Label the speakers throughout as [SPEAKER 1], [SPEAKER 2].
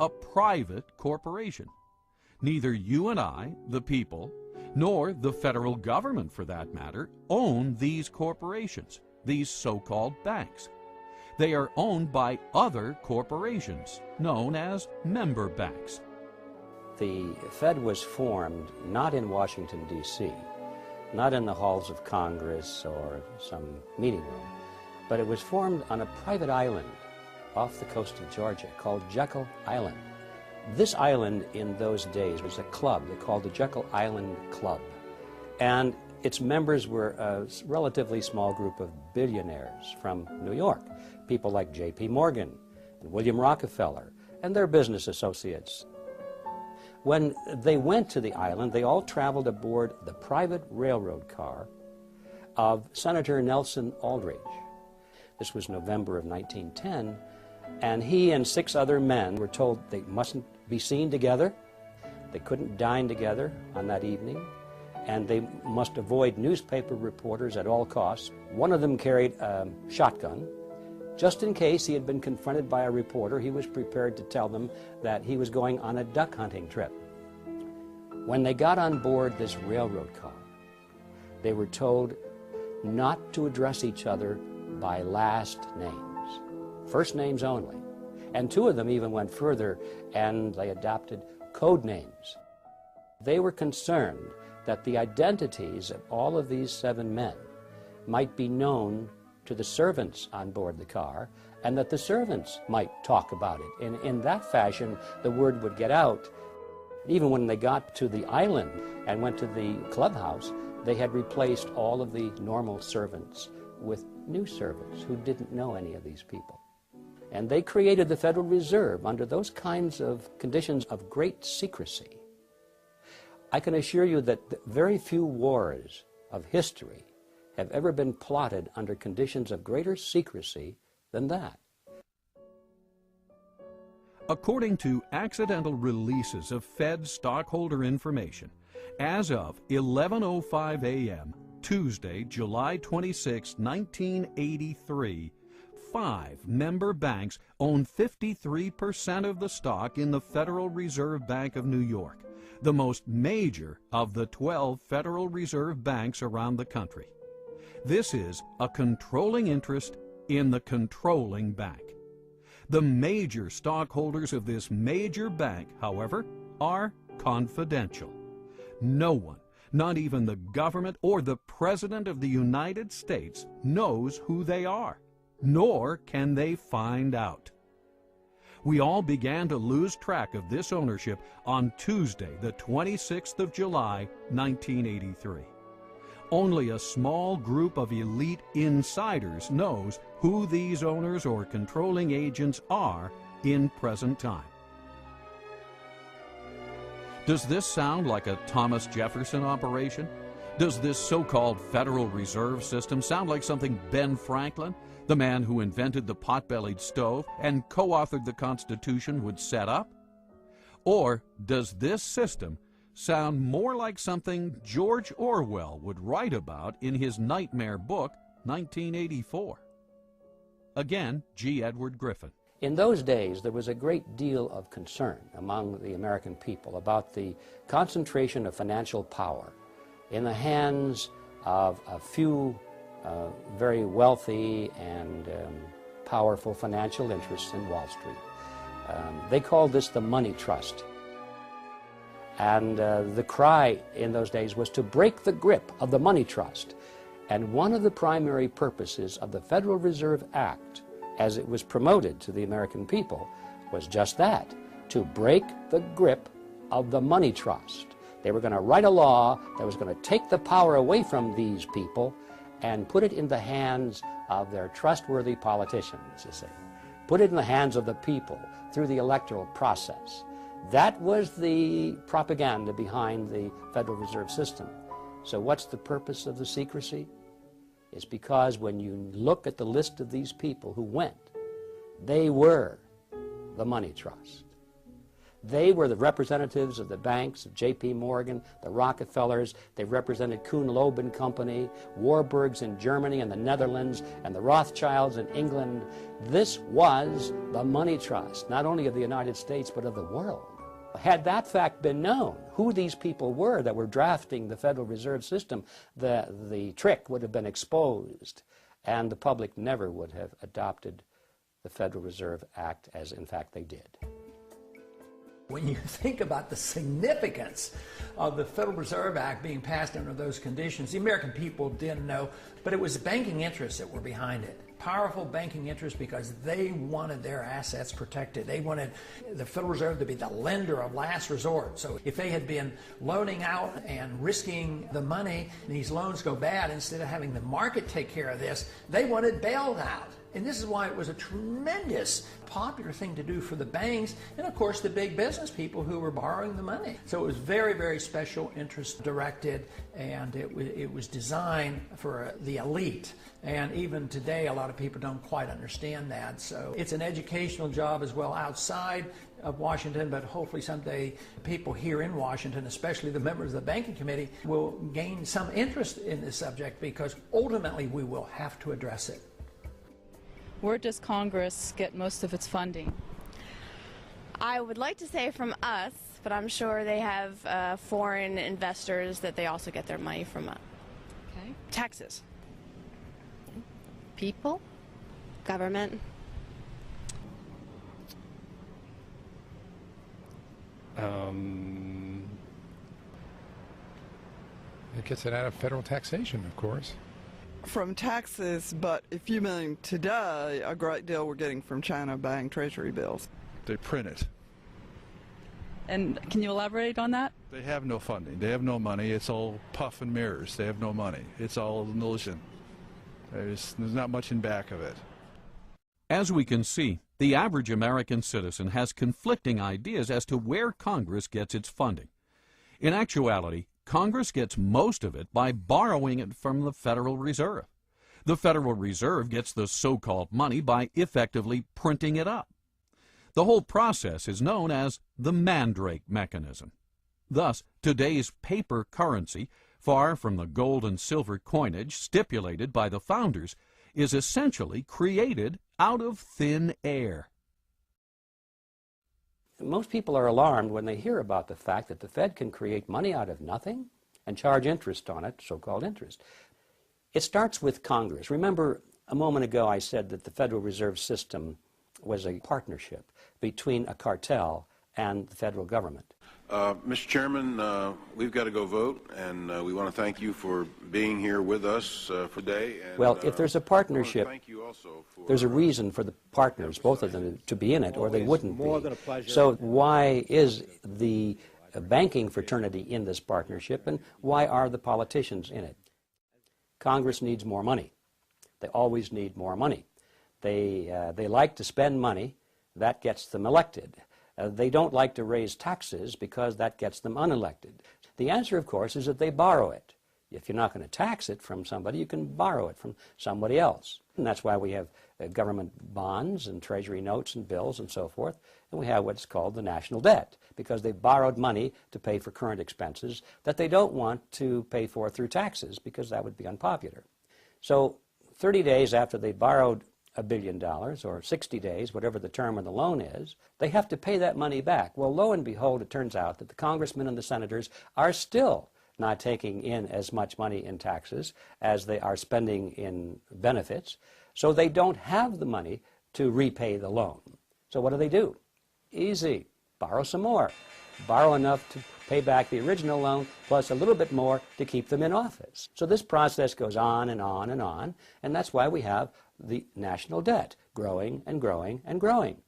[SPEAKER 1] a private corporation. Neither you and I, the people, nor the federal government for that matter, own these corporations, these so-called banks. They are owned by other corporations, known as member banks.
[SPEAKER 2] The Fed was formed not in Washington, D.C., not in the halls of Congress or some meeting room, but it was formed on a private island off the coast of Georgia called Jekyll Island. This island in those days was a club. They called the Jekyll Island Club. And its members were a relatively small group of billionaires from New York, people like J.P. Morgan and William Rockefeller and their business associates. When they went to the island, they all traveled aboard the private railroad car of Senator Nelson Aldrich. This was November of 1910, and he and 6 other men were told they mustn't be seen together, they couldn't dine together on that evening, and they must avoid newspaper reporters at all costs. One of them carried a shotgun. Just in case he had been confronted by a reporter, he was prepared to tell them that he was going on a duck hunting trip. When they got on board this railroad car, they were told not to address each other by last names, first names only. And 2 of them even went further and they adopted code names. They were concerned that the identities of all of these 7 men might be known to the servants on board the car, and that the servants might talk about it. And in that fashion, the word would get out. Even when they got to the island and went to the clubhouse, they had replaced all of the normal servants with new servants who didn't know any of these people. And they created the Federal Reserve under those kinds of conditions of great secrecy. I can assure you that very few wars of history have ever been plotted under conditions of greater secrecy than that.
[SPEAKER 1] According to accidental releases of Fed stockholder information, as of 11:05 a.m., Tuesday, July 26, 1983, 5 member banks own 53% of the stock in the Federal Reserve Bank of New York, the most major of the 12 Federal Reserve banks around the country. This is a controlling interest in the controlling bank. The major stockholders of this major bank, however, are confidential. No one, not even the government or the President of the United States, knows who they are, nor can they find out. We all began to lose track of this ownership on Tuesday, the 26th of July, 1983. Only a small group of elite insiders knows who these owners or controlling agents are in present time. Does this sound like a Thomas Jefferson operation? Does this so-called Federal Reserve System sound like something Ben Franklin, the man who invented the pot-bellied stove and co-authored the Constitution, would set up? Or does this system sound more like something George Orwell would write about in his nightmare book, 1984? Again, G. Edward Griffin.
[SPEAKER 2] In those days, there was a great deal of concern among the American people about the concentration of financial power in the hands of a few very wealthy and powerful financial interests in Wall Street. They called this the money trust. And the cry in those days was to break the grip of the money trust. And one of the primary purposes of the Federal Reserve Act, as it was promoted to the American people, was just that, to break the grip of the money trust. They were going to write a law that was going to take the power away from these people and put it in the hands of their trustworthy politicians, you see. Put it in the hands of the people through the electoral process. That was the propaganda behind the Federal Reserve System. So what's the purpose of the secrecy? It's because when you look at the list of these people who went, they were the money trust. They were the representatives of the banks, of J.P. Morgan, the Rockefellers. They represented Kuhn-Loeb and Company, Warburgs in Germany and the Netherlands, and the Rothschilds in England. This was the money trust, not only of the United States, but of the world. Had that fact been known, who these people were that were drafting the Federal Reserve System, the trick would have been exposed, and the public never would have adopted the Federal Reserve Act as, in fact, they did.
[SPEAKER 3] When you think about the significance of the Federal Reserve Act being passed under those conditions, the American people didn't know, but it was banking interests that were behind it. Powerful banking interests, because they wanted their assets protected. They wanted the Federal Reserve to be the lender of last resort. So if they had been loaning out and risking the money, and these loans go bad, instead of having the market take care of this, they wanted bailed out. And this is why it was a tremendous popular thing to do for the banks and, of course, the big business people who were borrowing the money. So it was very, very special interest directed, and it was designed for the elite. And even today, a lot of people don't quite understand that. So it's an educational job as well outside of Washington, but hopefully someday people here in Washington, especially the members of the Banking Committee, will gain some interest in this subject, because ultimately we will have to address it.
[SPEAKER 4] Where does Congress get most of its funding?
[SPEAKER 5] I would like to say from us, but I'm sure they have foreign investors that they also get their money from.
[SPEAKER 4] Okay.
[SPEAKER 5] Taxes.
[SPEAKER 4] People?
[SPEAKER 5] Government.
[SPEAKER 6] It gets it out of federal taxation, of course.
[SPEAKER 7] From taxes, but if you mean today, a great deal we're getting from China buying treasury bills.
[SPEAKER 8] They print it.
[SPEAKER 4] And can you elaborate on that?
[SPEAKER 8] They have no funding. They have no money. It's all puff and mirrors. They have no money. It's all an illusion. There's not much in back of it.
[SPEAKER 1] As we can see, the average American citizen has conflicting ideas as to where Congress gets its funding. In actuality, Congress gets most of it by borrowing it from the Federal Reserve. The Federal Reserve gets the so-called money by effectively printing it up. The whole process is known as the Mandrake mechanism. Thus, today's paper currency, far from the gold and silver coinage stipulated by the founders, is essentially created out of thin air.
[SPEAKER 2] Most people are alarmed when they hear about the fact that the Fed can create money out of nothing and charge interest on it, so-called interest. It starts with Congress. Remember, a moment ago I said that the Federal Reserve System was a partnership between a cartel and the federal government.
[SPEAKER 9] Mr. Chairman, we've got to go vote, and we want to thank you for being here with us for today. And,
[SPEAKER 2] well, if there's a partnership,
[SPEAKER 9] thank you also for,
[SPEAKER 2] there's a reason for the partners, both of them, to be in it, or they wouldn't be. So why is the banking fraternity in this partnership, and why are the politicians in it? Congress needs more money. They always need more money. They like to spend money. That gets them elected. They don't like to raise taxes because that gets them unelected. The answer, of course, is that they borrow it. If you're not going to tax it from somebody, you can borrow it from somebody else. And that's why we have government bonds and treasury notes and bills and so forth. And we have what's called the national debt, because they borrowed money to pay for current expenses that they don't want to pay for through taxes, because that would be unpopular. So 30 days after they borrowed $1 billion, or 60 days, whatever the term of the loan is, they have to pay that money back. Well, lo and behold, it turns out that the congressmen and the senators are still not taking in as much money in taxes as they are spending in benefits, so they don't have the money to repay the loan. So what do? Easy. Borrow some more. Borrow enough to pay back the original loan, plus a little bit more to keep them in office. So this process goes on and on and on, and that's why we have the national debt growing and growing and growing.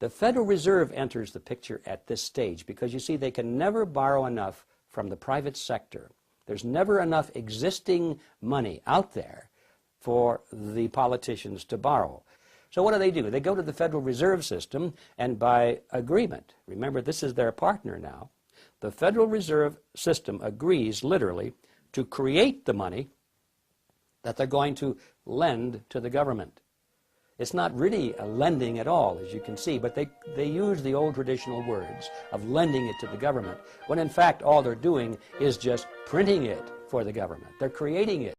[SPEAKER 2] The Federal Reserve enters the picture at this stage because, you see, they can never borrow enough from the private sector. There's never enough existing money out there for the politicians to borrow. So what do? They go to the Federal Reserve System, and by agreement, remember this is their partner now, the Federal Reserve System agrees literally to create the money that they're going to lend to the government. It's not really a lending at all, as you can see, but they use the old traditional words of lending it to the government, when in fact all they're doing is just printing it for the government. They're creating it.